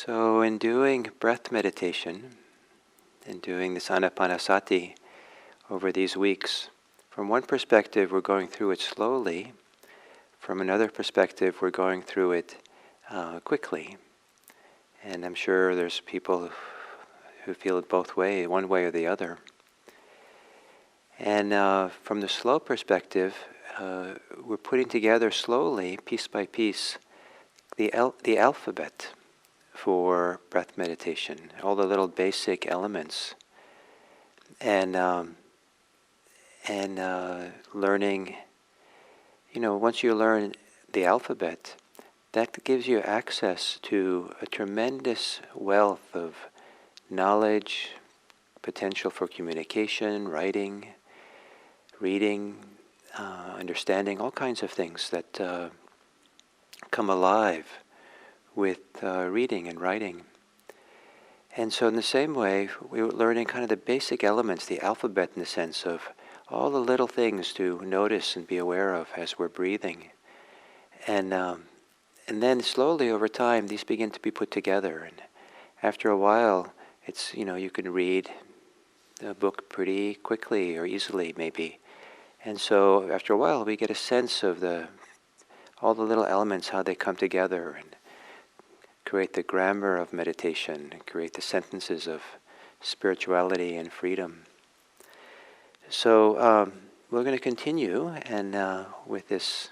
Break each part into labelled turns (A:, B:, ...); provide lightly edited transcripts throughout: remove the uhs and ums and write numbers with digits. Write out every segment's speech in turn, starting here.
A: So in doing breath meditation and doing this anapanasati over these weeks, from one perspective we're going through it slowly, from another perspective we're going through it quickly. And I'm sure there's people who feel it both ways, one way or the other. And from the slow perspective, we're putting together slowly, piece by piece, the alphabet for breath meditation, all the little basic elements, and learning. Once you learn the alphabet, that gives you access to a tremendous wealth of knowledge, potential for communication, writing, reading, understanding, all kinds of things that come alive with reading and writing. And so in the same way, we were learning kind of the basic elements, the alphabet in the sense of all the little things to notice and be aware of as we're breathing. And then slowly over time, these begin to be put together. And after a while, it's, you can read the book pretty quickly or easily maybe. And so after a while, we get a sense of all the little elements, how they come together and create the grammar of meditation, and create the sentences of spirituality and freedom. So we're going to continue, and with this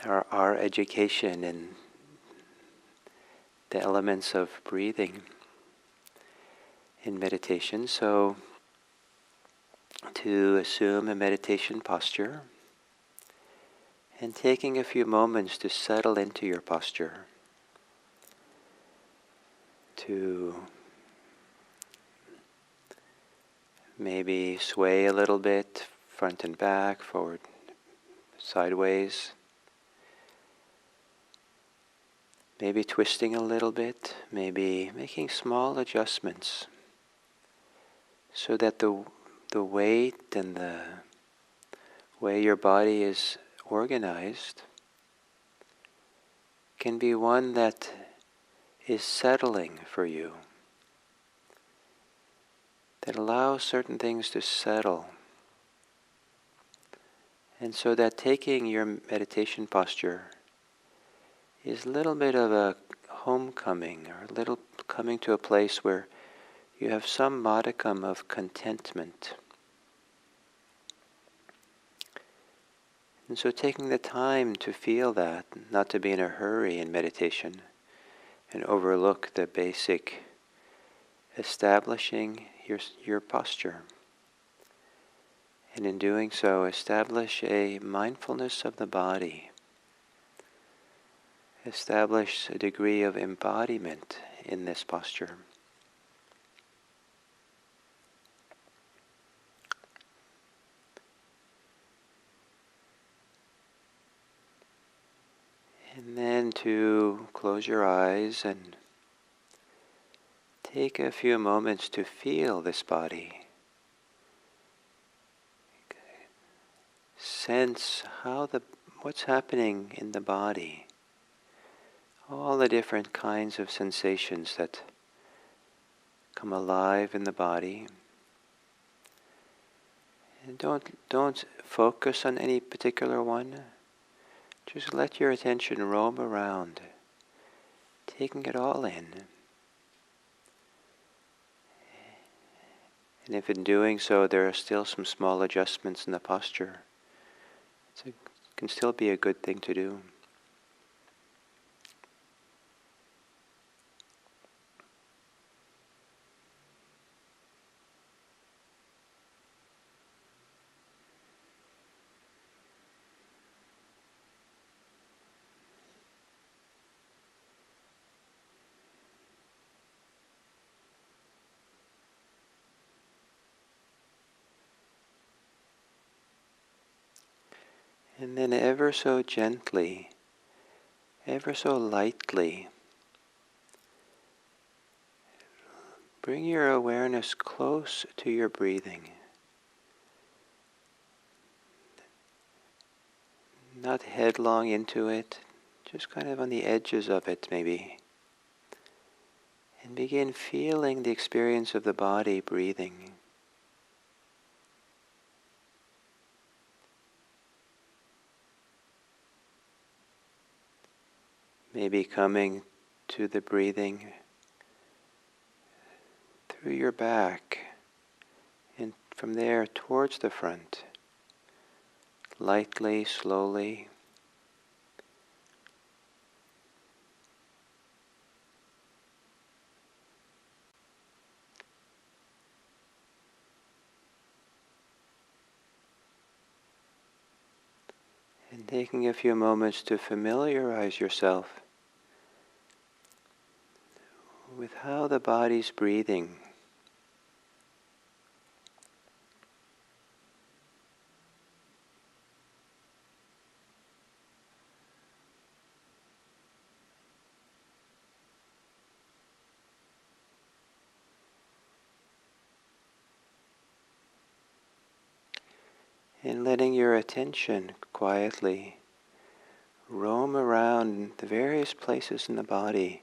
A: our education in the elements of breathing in meditation. So to assume a meditation posture, and taking a few moments to settle into your posture, to maybe sway a little bit, front and back, forward, sideways, maybe twisting a little bit, maybe making small adjustments so that the weight and the way your body is organized can be one that is settling for you, that allows certain things to settle. And so that taking your meditation posture is a little bit of a homecoming, or a little coming to a place where you have some modicum of contentment. And so taking the time to feel that, not to be in a hurry in meditation and overlook the basic establishing your posture. And in doing so, establish a mindfulness of the body. Establish a degree of embodiment in this posture. And then to close your eyes and take a few moments to feel this body. Sense what's happening in the body. All the different kinds of sensations that come alive in the body. And don't focus on any particular one. Just let your attention roam around, taking it all in. And if in doing so there are still some small adjustments in the posture, it can still be a good thing to do. And then ever so gently, ever so lightly, bring your awareness close to your breathing. Not headlong into it, just kind of on the edges of it maybe. And begin feeling the experience of the body breathing. Maybe coming to the breathing through your back and from there towards the front, lightly, slowly. And taking a few moments to familiarize yourself with how the body's breathing. And letting your attention quietly roam around the various places in the body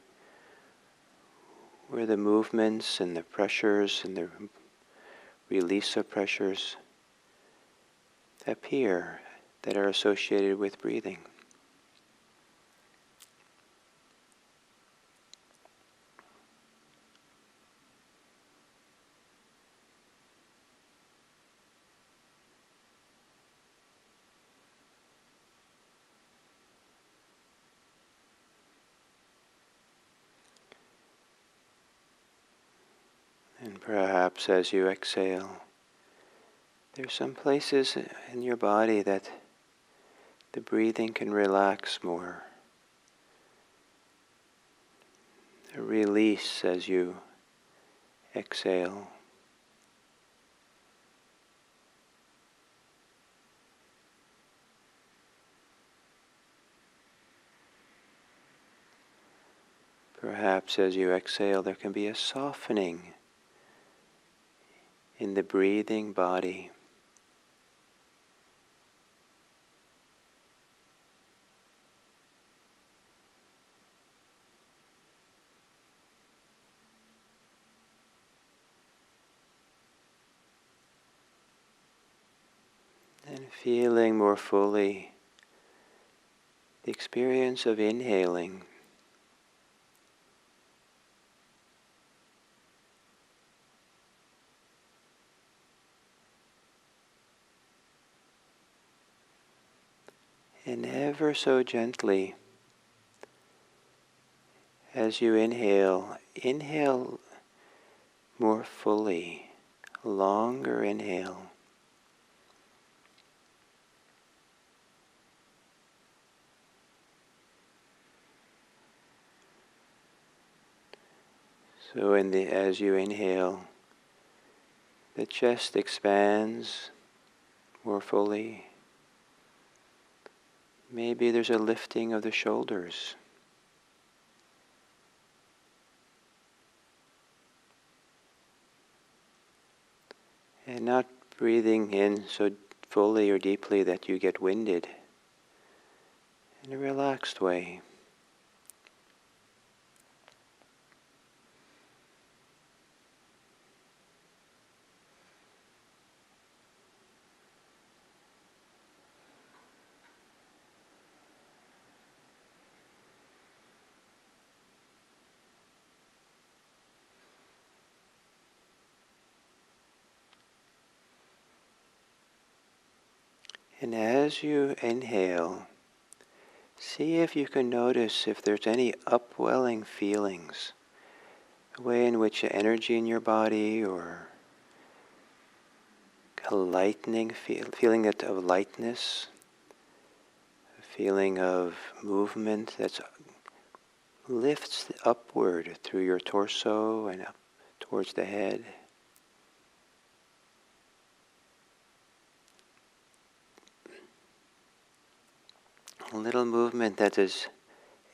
A: where the movements and the pressures and the release of pressures appear that are associated with breathing. And perhaps as you exhale, there's some places in your body that the breathing can relax more. A release as you exhale. Perhaps as you exhale, there can be a softening in the breathing body. And feeling more fully the experience of inhaling. And ever so gently, as you inhale, inhale more fully, longer inhale. So as you inhale, the chest expands more fully. Maybe there's a lifting of the shoulders. And not breathing in so fully or deeply that you get winded. In a relaxed way. And as you inhale, see if you can notice if there's any upwelling feelings, a way in which energy in your body or a lightening feeling of lightness, a feeling of movement that lifts upward through your torso and up towards the head. A little movement that is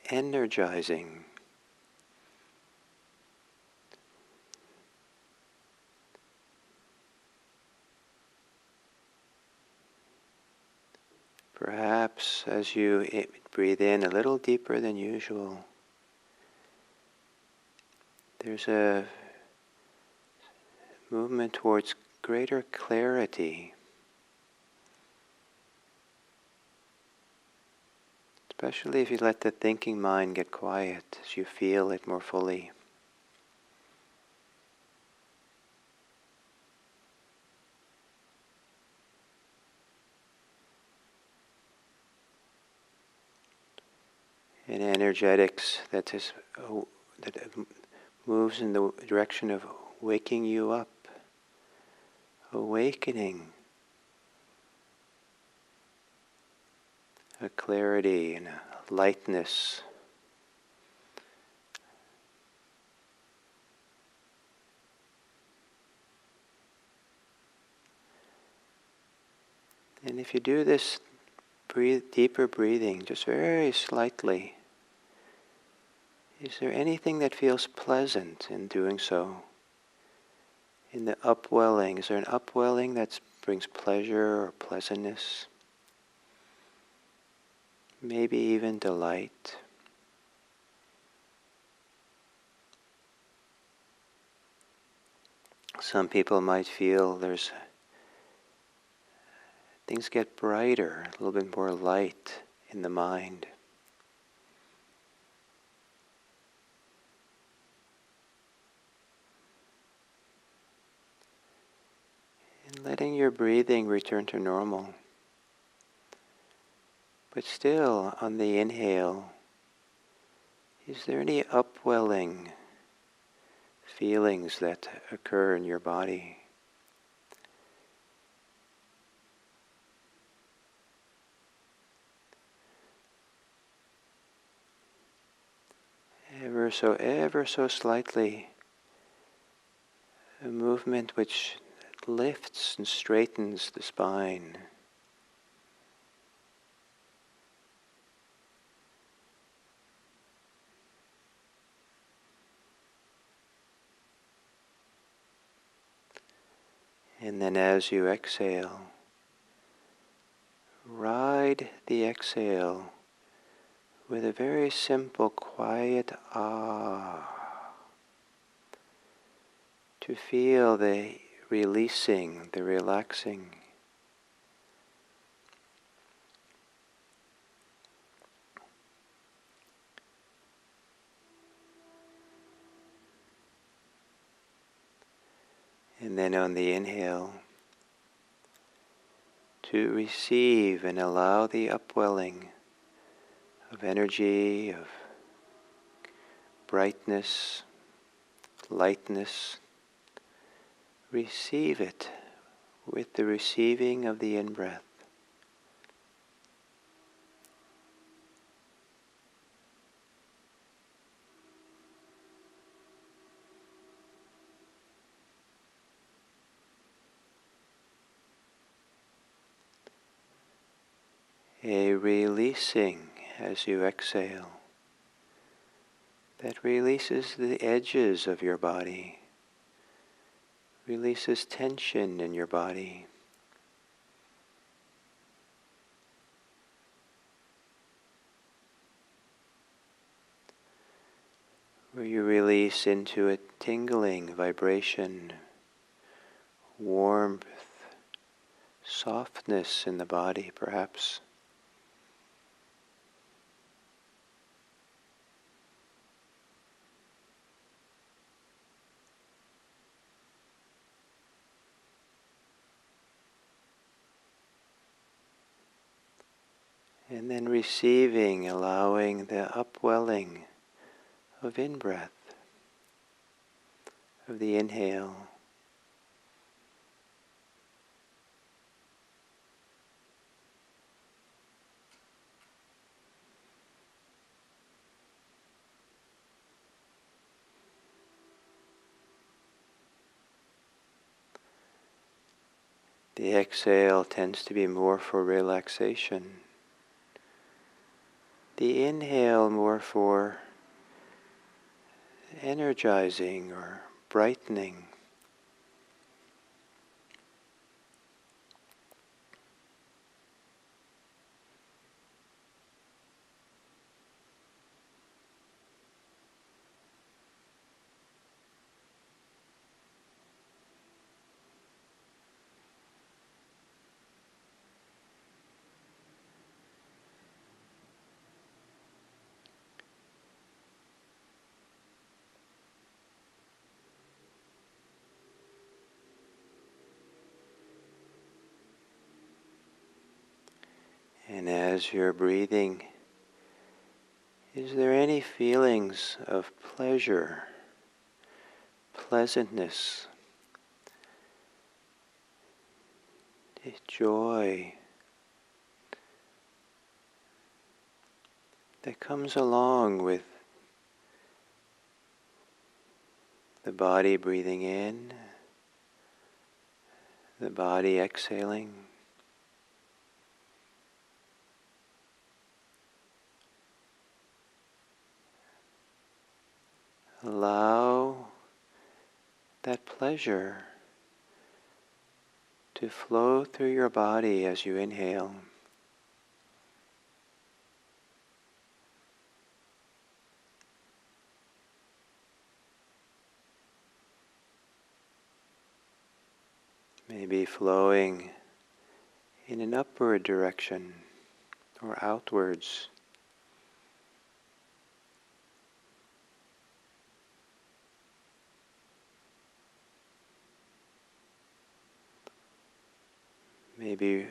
A: energizing. Perhaps as you breathe in a little deeper than usual, there's a movement towards greater clarity, especially if you let the thinking mind get quiet as you feel it more fully. And energetics that moves in the direction of waking you up, awakening, a clarity and a lightness. And if you do this deeper breathing, just very slightly, is there anything that feels pleasant in doing so? In the upwelling, is there an upwelling that brings pleasure or pleasantness? Maybe even delight. Some people might feel things get brighter, a little bit more light in the mind. And letting your breathing return to normal. But still, on the inhale, is there any upwelling feelings that occur in your body? Ever so slightly, a movement which lifts and straightens the spine. And then as you exhale, ride the exhale with a very simple, quiet ah, to feel the releasing, the relaxing. And then on the inhale, to receive and allow the upwelling of energy, of brightness, lightness. Receive it with the receiving of the in-breath. A releasing as you exhale that releases the edges of your body, releases tension in your body. Where you release into a tingling vibration, warmth, softness in the body perhaps. And then receiving, allowing the upwelling of in-breath, of the inhale. The exhale tends to be more for relaxation. The inhale more for energizing or brightening. And as you're breathing, is there any feelings of pleasure, pleasantness, joy that comes along with the body breathing in, the body exhaling? Allow that pleasure to flow through your body as you inhale. Maybe flowing in an upward direction or outwards. Maybe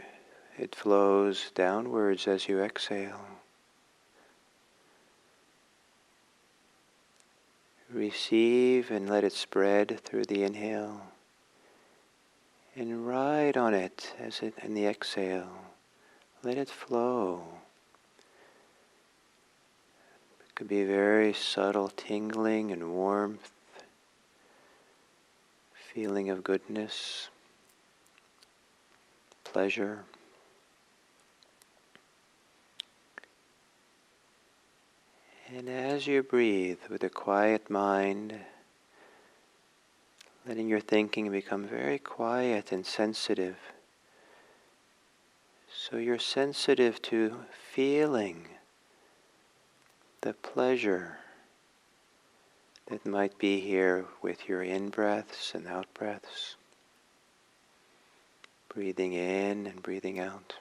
A: it flows downwards as you exhale. Receive and let it spread through the inhale. And ride on it as it in the exhale. Let it flow. It could be very subtle tingling and warmth, feeling of goodness, pleasure. And as you breathe with a quiet mind, letting your thinking become very quiet and sensitive, so you're sensitive to feeling the pleasure that might be here with your in-breaths and out-breaths, breathing in and breathing out.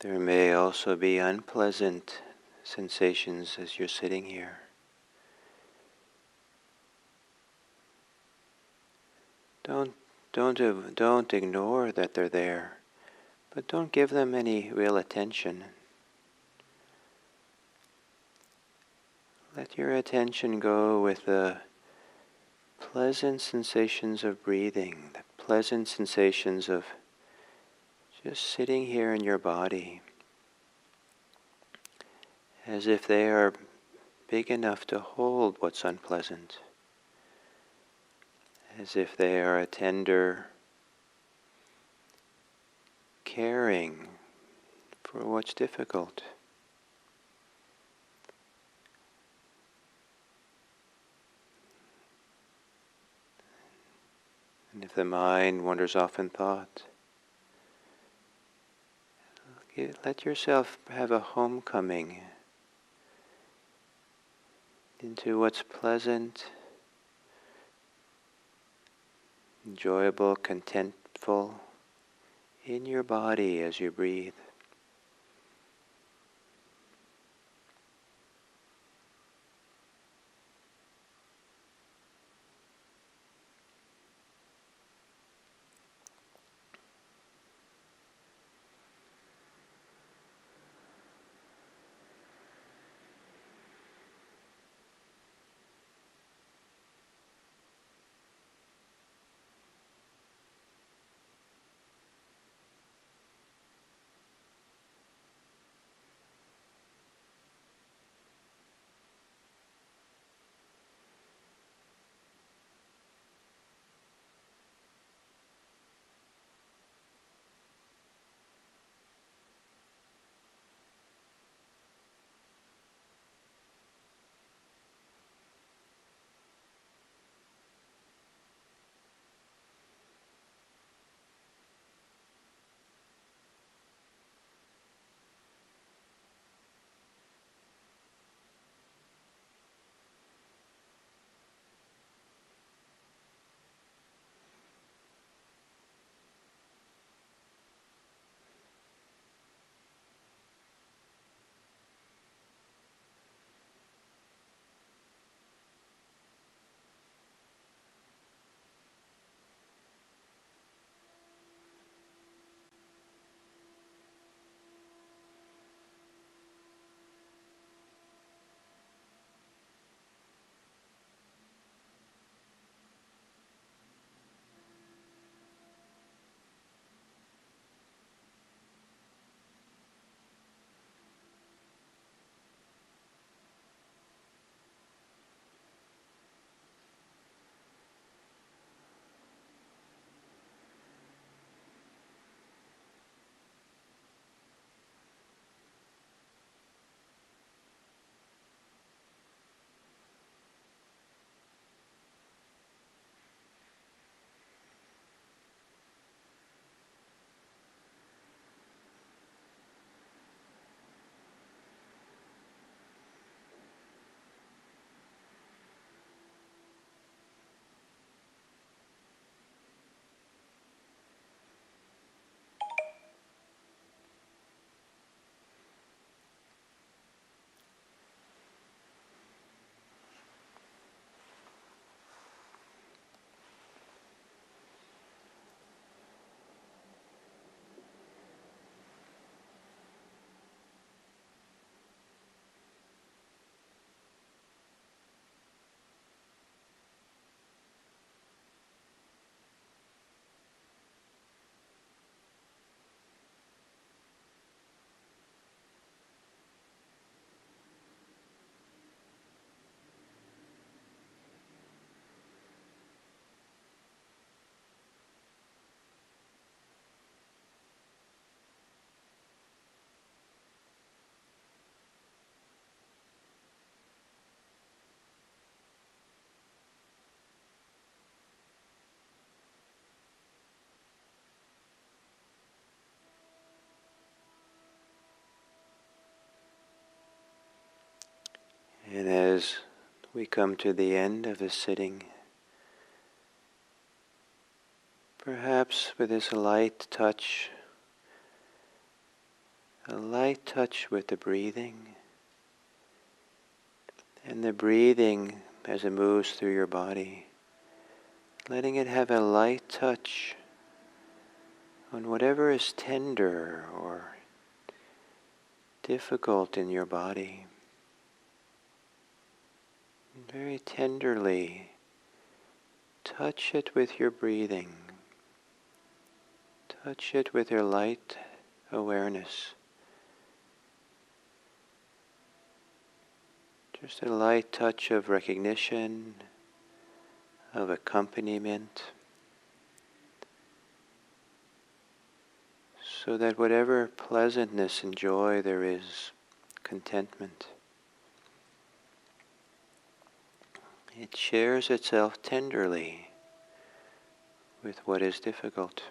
A: There may also be unpleasant sensations as you're sitting here. Don't ignore that they're there, but don't give them any real attention. Let your attention go with the pleasant sensations of breathing, the pleasant sensations of just sitting here in your body. as if they are big enough to hold what's unpleasant, as if they are a tender caring for what's difficult. And if the mind wanders off in thought, let yourself have a homecoming into what's pleasant, enjoyable, contentful in your body as you breathe. And as we come to the end of the sitting, perhaps with this light touch with the breathing, and the breathing as it moves through your body, letting it have a light touch on whatever is tender or difficult in your body. Very tenderly touch it with your breathing. Touch it with your light awareness. Just a light touch of recognition, of accompaniment, so that whatever pleasantness and joy there is, contentment, it shares itself tenderly with what is difficult.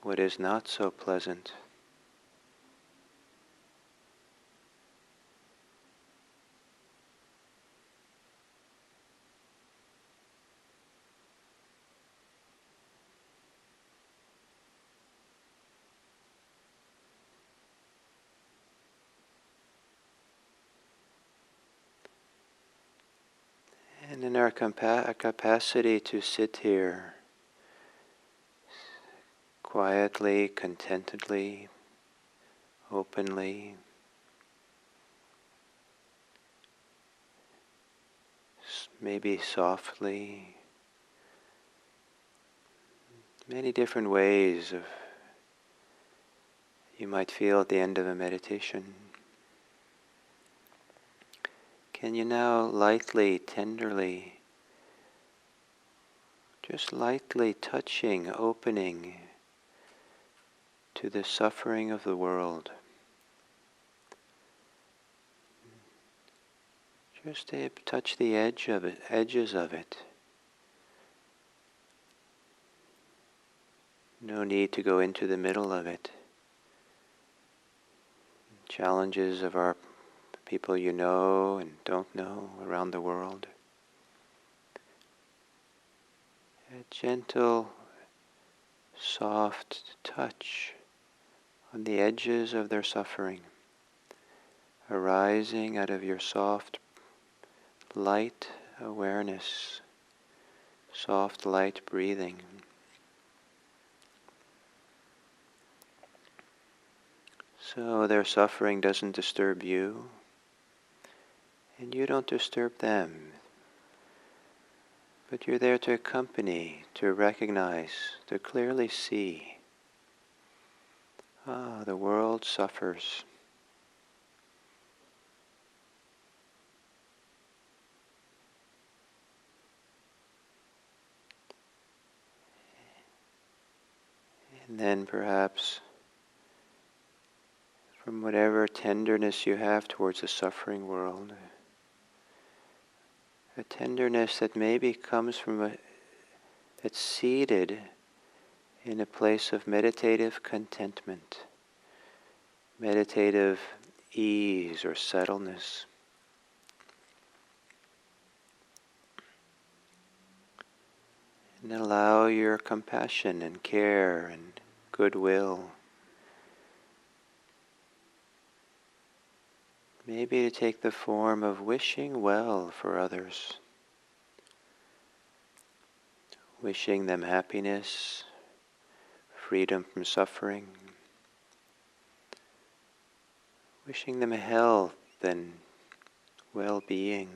A: What is not so pleasant. And in our capacity to sit here quietly, contentedly, openly, maybe softly, many different ways of you might feel at the end of a meditation. Can you now lightly, tenderly, just lightly touching, opening to the suffering of the world. Just to touch the edges of it. No need to go into the middle of it. Challenges of our people you know and don't know around the world. A gentle, soft touch on the edges of their suffering, arising out of your soft, light awareness, soft, light breathing. So their suffering doesn't disturb you, and you don't disturb them. But you're there to accompany, to recognize, to clearly see. The world suffers. And then perhaps, from whatever tenderness you have towards the suffering world, a tenderness that maybe comes from that's seated in a place of meditative contentment, meditative ease or settledness. And allow your compassion and care and goodwill maybe to take the form of wishing well for others, wishing them happiness, freedom from suffering, wishing them health and well-being.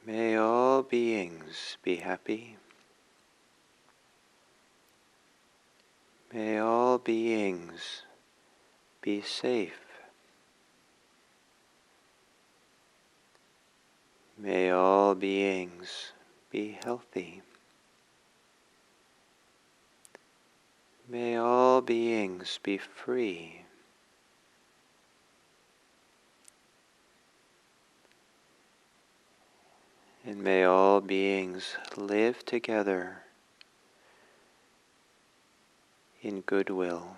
A: May all beings be happy. May all beings be safe. May all beings be healthy. May all beings be free. And may all beings live together in goodwill.